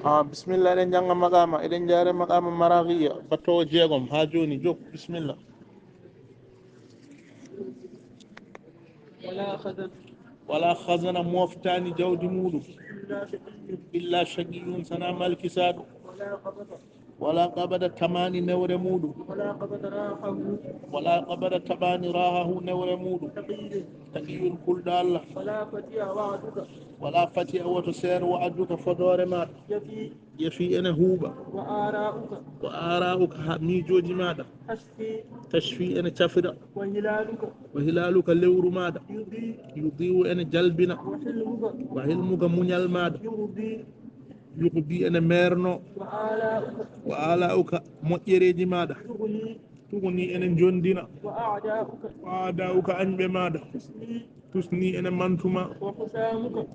بسم الله إذن جانغ مقامة إذن جاري مقامة مراغية بطو جيغم هاجوني جوك بسم الله. ولا خزن موفتاني جودي مولو إلا شقي سنا مالك سادو ولا قبض تماني نور مولو ولا قبض تباني راهه نور مولو تقي كل الله ولا فتي وتسير وعدك فدور ما يفي أنا هوبا وآراؤك ميجوجي ماذا تشفي أنا تفرق وهلالك لور ماذا يضيء أنا جلبنا وحلمك منيال ماذا يقضي أنا ميرنو وآلاؤك مؤيريجي ماذا تغني أنا جندنا وأعداؤك أنبي ماذا تسني أنا منتما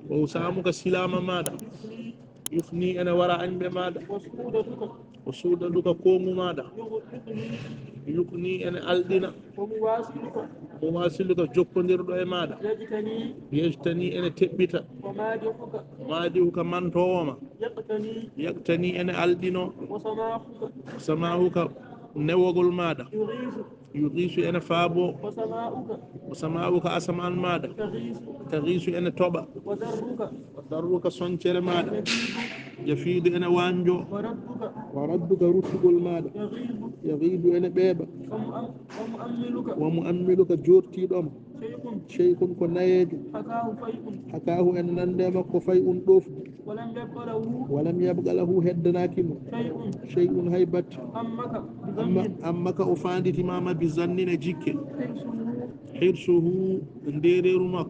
وسامك سلام ماذا يفني أنا وراء أنبي ماذا وسودتك قوم ماذا يقني أنا ألدنا وواصلك جوكندر دو ماذا يجتني أنا تبتا ماديوك من توما يقتني أنا ألدنا وسماهك نوغل ماذا يغيث أنا فابو وسماؤك أسمان ماذا تغيث أنا توبا ودرك سنشر ماذا يفيد أنا وانجو وردك رتقل ماذا يغيب أنا بيبا ومؤملك جورتي دوم شيء كنايج حكاه أن نندمك فيء دوف ولم يبقى له هدناكم شيء هيبت أمك أفاندي تماما بزنين جيك حرسه نديرير مك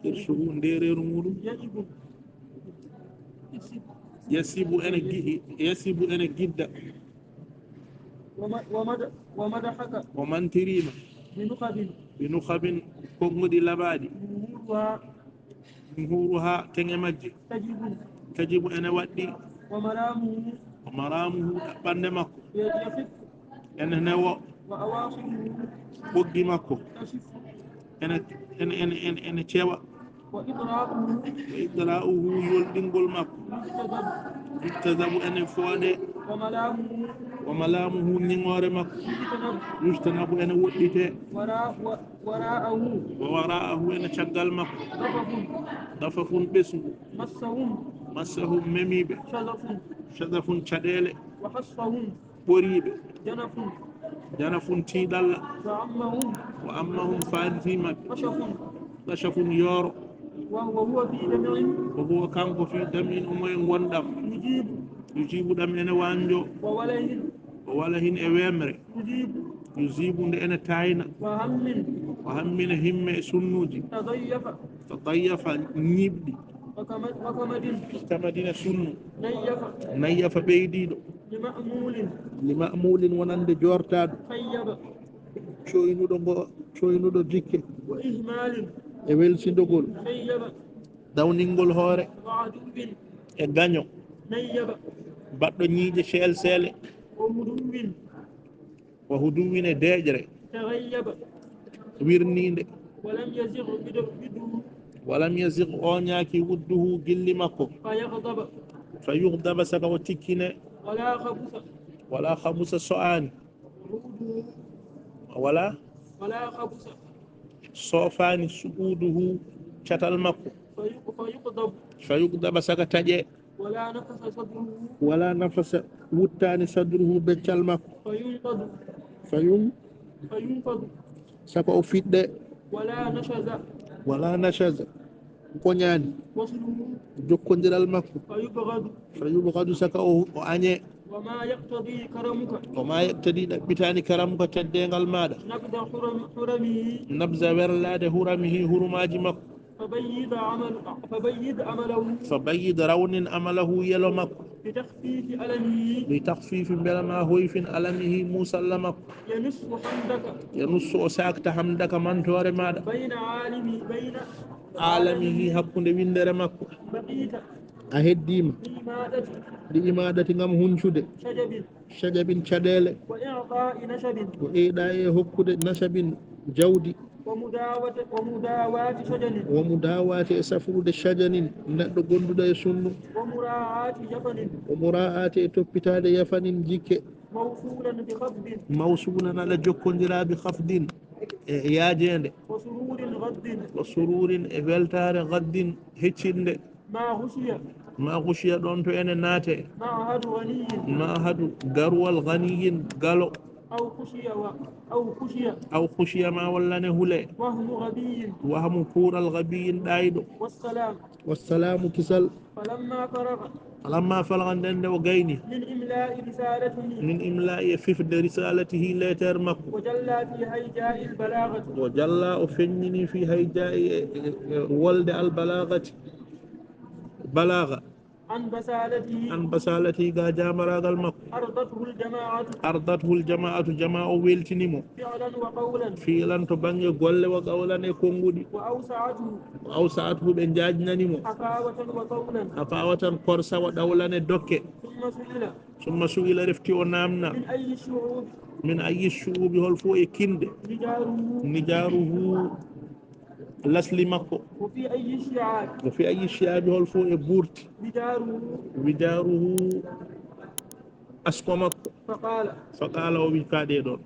حرسه نديرير مولو يسيب أنا جدا ومن تريما بنخب كمدي لبادي نهورها تنمجي تجب أنا ودي ومرامه بندمكو أنا نوى بقي مكو أنا تشوى وإدراؤه يلدنقل مكو يكتذب أنا فؤادي وملامه نيغور مكو يجتنب أنا وديته ووراءه أنا شغال مكو ضفف بسم مسهم مميبه شذف شديله بريبه جنف تيدل وأمهم فانتيمك كشف يورو وهو كان في دم أمين وندم يجيب دم أنا وانجو وولهن أوامر يجيب أنا تاينا وهمنا هم سنوجي تضيف نيبدي كمدينة سنو نيف بيديدو لمأمول ونند جورتاد coynuɗo jikke e welsindogol dawningol hoore e gaño baɗɗo ñiiƴe seel seele wa huduwin e deeƴre wirninde walam yasig o ñaaki wudduhu gilli makko fa yuhdaba saka o tikkine wala khabusa so'ani wala soofani su'uduhu catal makko fa yugdaba saka taƴe wala nafasa wuttani sadruhu beccal makko saka o fiɗɗe wala nashaza koñani jokkodiral makko fa yubgadu saka o añe وما يقتدي بتاني كرمك تدينغال ماذا نبذ ورلاد هرمه هرماج مك فبيد رون عمله يلو مك لتخفيف بلا ما هويف ألمه مسلمك ينص أساكت حمدك من تور ماذا بين عالمه حق ويندر مك أهديم لإمادة غم هنشد شجب شديل وإعطاء هكود نشب جودي ومداوات سفرود شجن ندو غندو e sunnu ومراعاة توبيتاد يفن جيك موصولا على جوكوندرا بخفض ياجند وسرور فلتار غد هتشند ما غشي دون تو ان ناتي ما هدو غروال غني غالو أو خشي ما ولا نهولي وهم كور الغبي دايدو والسلام كسل فلما فرغ عند وغيني من إملاء ففد رسالته لا ترمك وجلى أفنني في هيجاء ولد البلاغة بلاغة عن بسالته قاجا مراغ المك أرضته الجماعة جماعة ويلتنمو فعلا تبني قول وقولا كونغودي وأوسعته بنجاجننمو أفاوة قرصة ودولا دوكي ثم سئل رفتي ونامنا من أي الشعوب هو كند نجاره لسلي مكو وفي أي شعب هو بورت وداره أسكو مكو فقال وبكادي دون